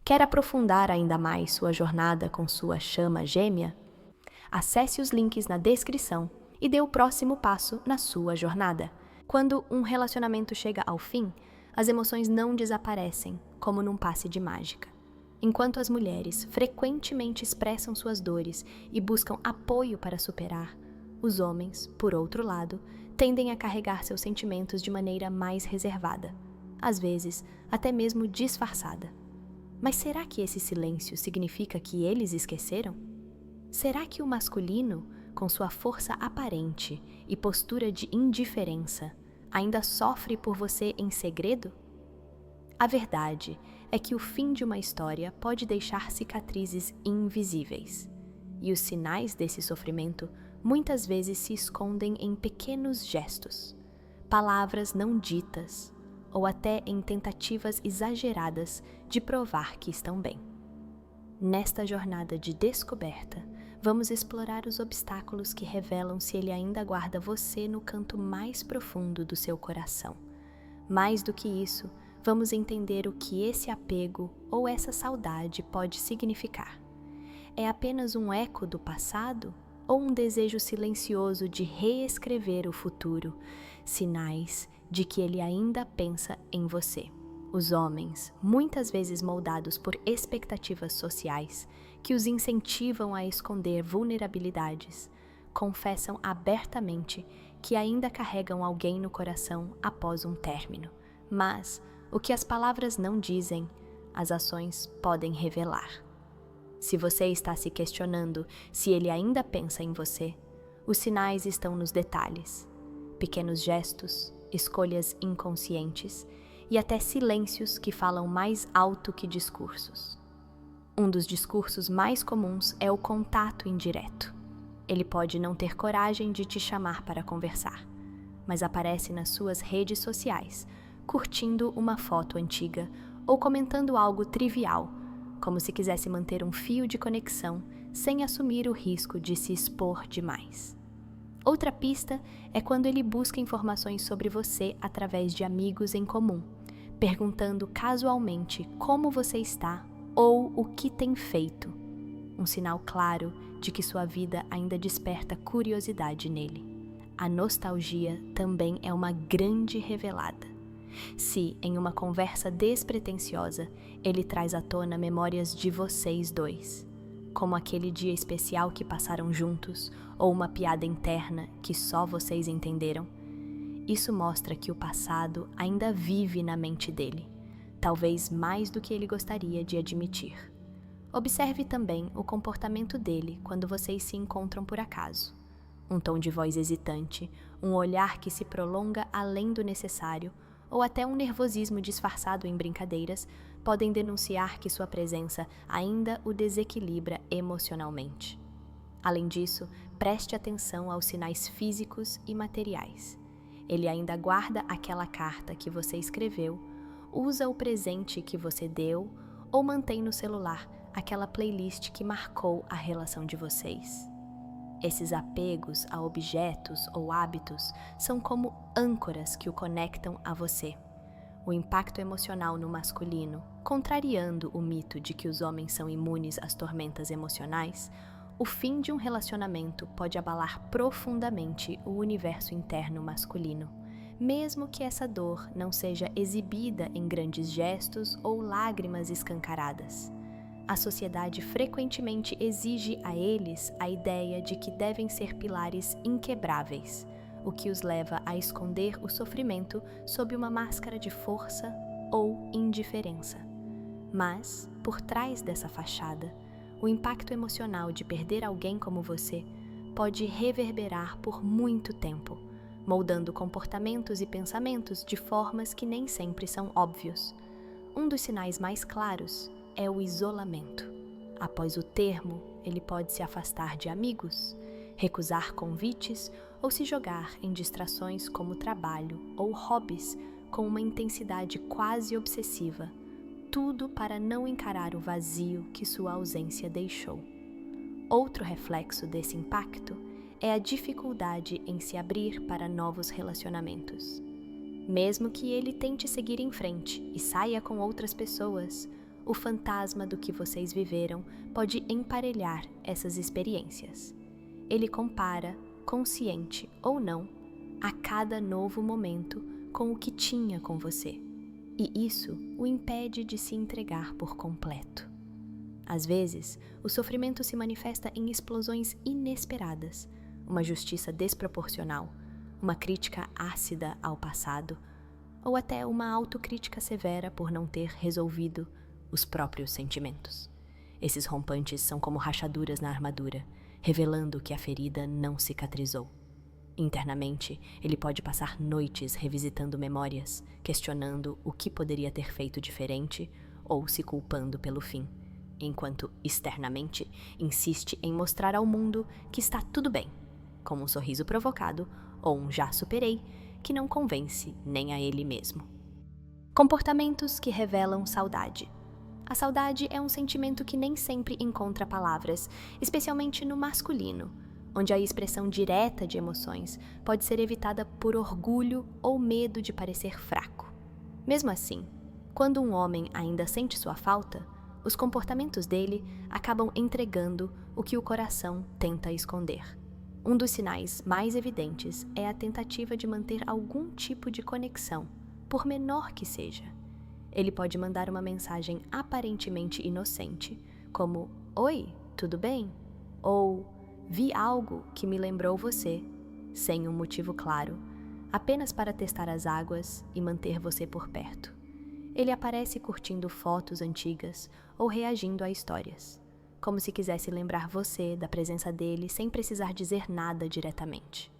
Quer aprofundar ainda mais sua jornada com sua chama gêmea? Acesse os links na descrição e dê o próximo passo na sua jornada. Quando um relacionamento chega ao fim, as emoções não desaparecem, como num passe de mágica. Enquanto as mulheres frequentemente expressam suas dores e buscam apoio para superar, os homens, por outro lado, tendem a carregar seus sentimentos de maneira mais reservada, às vezes até mesmo disfarçada. Mas será que esse silêncio significa que eles esqueceram? Será que o masculino, com sua força aparente e postura de indiferença, ainda sofre por você em segredo? A verdade é que o fim de uma história pode deixar cicatrizes invisíveis, e os sinais desse sofrimento muitas vezes se escondem em pequenos gestos, palavras não ditas, ou até em tentativas exageradas de provar que estão bem. Nesta jornada de descoberta, vamos explorar os obstáculos que revelam se ele ainda guarda você no canto mais profundo do seu coração. Mais do que isso, vamos entender o que esse apego ou essa saudade pode significar. É apenas um eco do passado ou um desejo silencioso de reescrever o futuro, sinais de que ele ainda pensa em você? Os homens, muitas vezes moldados por expectativas sociais que os incentivam a esconder vulnerabilidades, confessam abertamente que ainda carregam alguém no coração após um término. Mas o que as palavras não dizem, as ações podem revelar. Se você está se questionando se ele ainda pensa em você, os sinais estão nos detalhes. Pequenos gestos, escolhas inconscientes e até silêncios que falam mais alto que discursos. Um dos discursos mais comuns é o contato indireto. Ele pode não ter coragem de te chamar para conversar, mas aparece nas suas redes sociais, curtindo uma foto antiga ou comentando algo trivial, como se quisesse manter um fio de conexão sem assumir o risco de se expor demais. Outra pista é quando ele busca informações sobre você através de amigos em comum, perguntando casualmente como você está ou o que tem feito. Um sinal claro de que sua vida ainda desperta curiosidade nele. A nostalgia também é uma grande revelada. Se, em uma conversa despretensiosa, ele traz à tona memórias de vocês dois, como aquele dia especial que passaram juntos ou uma piada interna que só vocês entenderam, isso mostra que o passado ainda vive na mente dele, talvez mais do que ele gostaria de admitir. Observe também o comportamento dele quando vocês se encontram por acaso. Um tom de voz hesitante, um olhar que se prolonga além do necessário, ou até um nervosismo disfarçado em brincadeiras, podem denunciar que sua presença ainda o desequilibra emocionalmente. Além disso, preste atenção aos sinais físicos e materiais. Ele ainda guarda aquela carta que você escreveu, usa o presente que você deu ou mantém no celular aquela playlist que marcou a relação de vocês. Esses apegos a objetos ou hábitos são como âncoras que o conectam a você. O impacto emocional no masculino, contrariando o mito de que os homens são imunes às tormentas emocionais, o fim de um relacionamento pode abalar profundamente o universo interno masculino, mesmo que essa dor não seja exibida em grandes gestos ou lágrimas escancaradas. A sociedade frequentemente exige a eles a ideia de que devem ser pilares inquebráveis, o que os leva a esconder o sofrimento sob uma máscara de força ou indiferença. Mas, por trás dessa fachada, o impacto emocional de perder alguém como você pode reverberar por muito tempo, moldando comportamentos e pensamentos de formas que nem sempre são óbvios. Um dos sinais mais claros é o isolamento. Após o termo, ele pode se afastar de amigos, recusar convites ou se jogar em distrações como trabalho ou hobbies com uma intensidade quase obsessiva, tudo para não encarar o vazio que sua ausência deixou. Outro reflexo desse impacto é a dificuldade em se abrir para novos relacionamentos. Mesmo que ele tente seguir em frente e saia com outras pessoas, o fantasma do que vocês viveram pode emparelhar essas experiências. Ele compara, consciente ou não, a cada novo momento com o que tinha com você, e isso o impede de se entregar por completo. Às vezes, o sofrimento se manifesta em explosões inesperadas, uma justiça desproporcional, uma crítica ácida ao passado, ou até uma autocrítica severa por não ter resolvido os próprios sentimentos. Esses rompantes são como rachaduras na armadura, revelando que a ferida não cicatrizou. Internamente, ele pode passar noites revisitando memórias, questionando o que poderia ter feito diferente ou se culpando pelo fim, enquanto externamente insiste em mostrar ao mundo que está tudo bem, com um sorriso provocado ou um já superei que não convence nem a ele mesmo. Comportamentos que revelam saudade. A saudade é um sentimento que nem sempre encontra palavras, especialmente no masculino, onde a expressão direta de emoções pode ser evitada por orgulho ou medo de parecer fraco. Mesmo assim, quando um homem ainda sente sua falta, os comportamentos dele acabam entregando o que o coração tenta esconder. Um dos sinais mais evidentes é a tentativa de manter algum tipo de conexão, por menor que seja. Ele pode mandar uma mensagem aparentemente inocente, como "Oi, tudo bem?" ou "Vi algo que me lembrou você", sem um motivo claro, apenas para testar as águas e manter você por perto. Ele aparece curtindo fotos antigas ou reagindo a histórias, como se quisesse lembrar você da presença dele sem precisar dizer nada diretamente.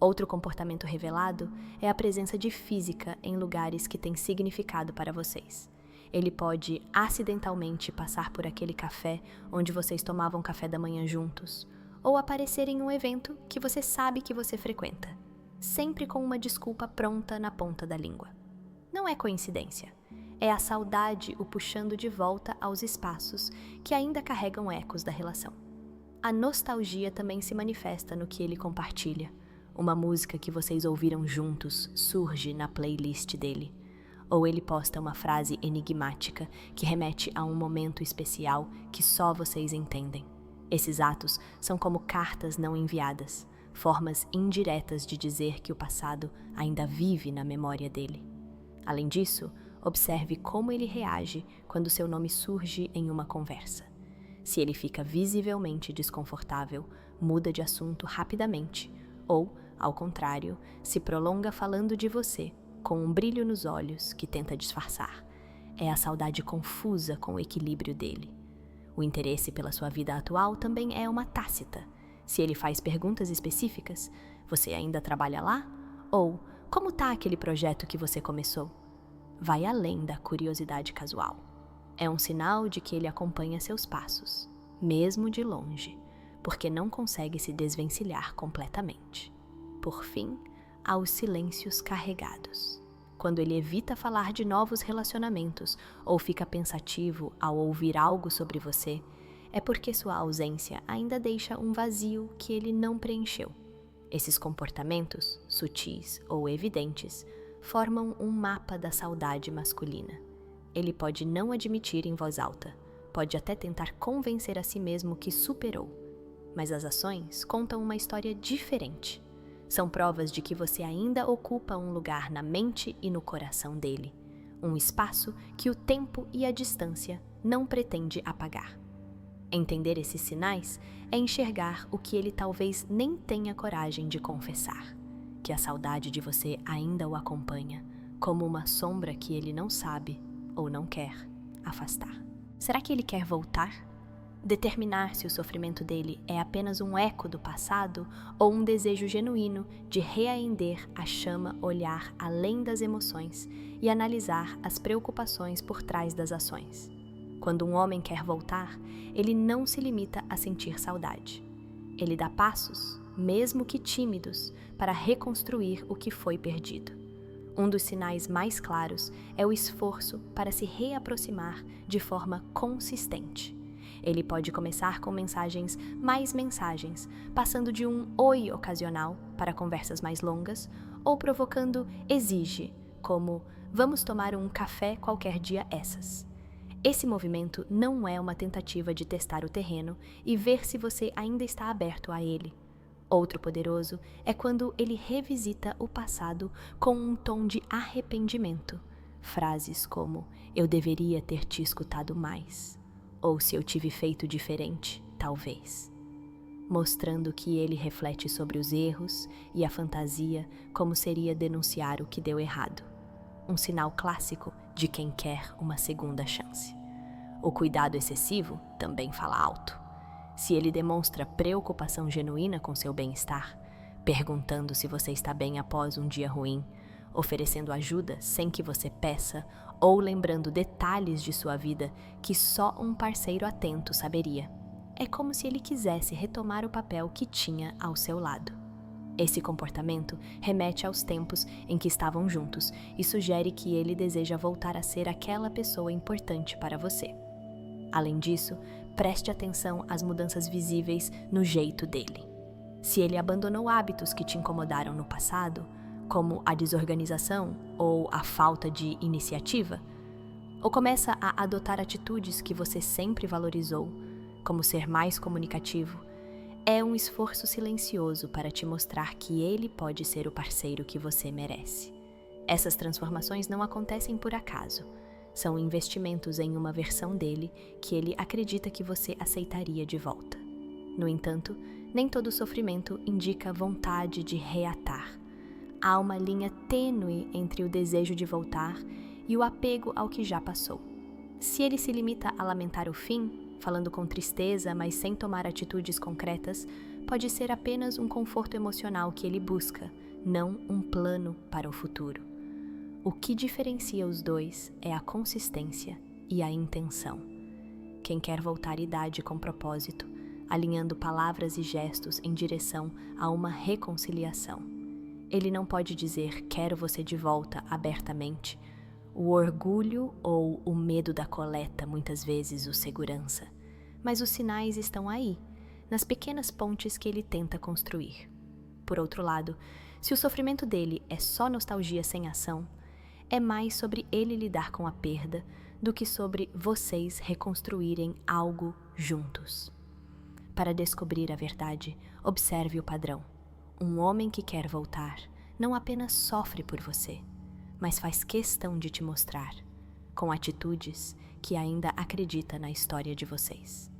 Outro comportamento revelado é a presença de física em lugares que têm significado para vocês. Ele pode acidentalmente passar por aquele café onde vocês tomavam café da manhã juntos, ou aparecer em um evento que você sabe que você frequenta, sempre com uma desculpa pronta na ponta da língua. Não é coincidência. É a saudade o puxando de volta aos espaços que ainda carregam ecos da relação. A nostalgia também se manifesta no que ele compartilha. Uma música que vocês ouviram juntos surge na playlist dele. Ou ele posta uma frase enigmática que remete a um momento especial que só vocês entendem. Esses atos são como cartas não enviadas, formas indiretas de dizer que o passado ainda vive na memória dele. Além disso, observe como ele reage quando seu nome surge em uma conversa. Se ele fica visivelmente desconfortável, muda de assunto rapidamente, ou, ao contrário, se prolonga falando de você, com um brilho nos olhos que tenta disfarçar. É a saudade confusa com o equilíbrio dele. O interesse pela sua vida atual também é uma tácita. Se ele faz perguntas específicas, você ainda trabalha lá? Ou, como está aquele projeto que você começou? Vai além da curiosidade casual. É um sinal de que ele acompanha seus passos, mesmo de longe, porque não consegue se desvencilhar completamente. Por fim, há os silêncios carregados. Quando ele evita falar de novos relacionamentos ou fica pensativo ao ouvir algo sobre você, é porque sua ausência ainda deixa um vazio que ele não preencheu. Esses comportamentos, sutis ou evidentes, formam um mapa da saudade masculina. Ele pode não admitir em voz alta, pode até tentar convencer a si mesmo que superou, mas as ações contam uma história diferente. São provas de que você ainda ocupa um lugar na mente e no coração dele, um espaço que o tempo e a distância não pretende apagar. Entender esses sinais é enxergar o que ele talvez nem tenha coragem de confessar, que a saudade de você ainda o acompanha, como uma sombra que ele não sabe ou não quer afastar. Será que ele quer voltar? Determinar se o sofrimento dele é apenas um eco do passado ou um desejo genuíno de reacender a chama, olhar além das emoções e analisar as preocupações por trás das ações. Quando um homem quer voltar, ele não se limita a sentir saudade. Ele dá passos, mesmo que tímidos, para reconstruir o que foi perdido. Um dos sinais mais claros é o esforço para se reaproximar de forma consistente. Ele pode começar com mensagens, passando de um oi ocasional para conversas mais longas, ou provocando exige, como vamos tomar um café qualquer dia essas. Esse movimento não é uma tentativa de testar o terreno e ver se você ainda está aberto a ele. Outro poderoso é quando ele revisita o passado com um tom de arrependimento. Frases como "eu deveria ter te escutado mais" ou "se eu tive feito diferente, talvez", mostrando que ele reflete sobre os erros e a fantasia como seria denunciar o que deu errado. Um sinal clássico de quem quer uma segunda chance. O cuidado excessivo também fala alto. Se ele demonstra preocupação genuína com seu bem-estar, perguntando se você está bem após um dia ruim, oferecendo ajuda sem que você peça ou lembrando detalhes de sua vida que só um parceiro atento saberia, é como se ele quisesse retomar o papel que tinha ao seu lado. Esse comportamento remete aos tempos em que estavam juntos e sugere que ele deseja voltar a ser aquela pessoa importante para você. Além disso, preste atenção às mudanças visíveis no jeito dele. Se ele abandonou hábitos que te incomodaram no passado, como a desorganização ou a falta de iniciativa, ou começa a adotar atitudes que você sempre valorizou, como ser mais comunicativo, é um esforço silencioso para te mostrar que ele pode ser o parceiro que você merece. Essas transformações não acontecem por acaso. São investimentos em uma versão dele que ele acredita que você aceitaria de volta. No entanto, nem todo sofrimento indica vontade de reatar. Há uma linha tênue entre o desejo de voltar e o apego ao que já passou. Se ele se limita a lamentar o fim, falando com tristeza, mas sem tomar atitudes concretas, pode ser apenas um conforto emocional que ele busca, não um plano para o futuro. O que diferencia os dois é a consistência e a intenção. Quem quer voltar à idade com propósito, alinhando palavras e gestos em direção a uma reconciliação. Ele não pode dizer "quero você de volta" abertamente. O orgulho ou o medo da coleta muitas vezes o segurança. Mas os sinais estão aí, nas pequenas pontes que ele tenta construir. Por outro lado, se o sofrimento dele é só nostalgia sem ação, é mais sobre ele lidar com a perda do que sobre vocês reconstruírem algo juntos. Para descobrir a verdade, observe o padrão. Um homem que quer voltar não apenas sofre por você, mas faz questão de te mostrar, com atitudes, que ainda acredita na história de vocês.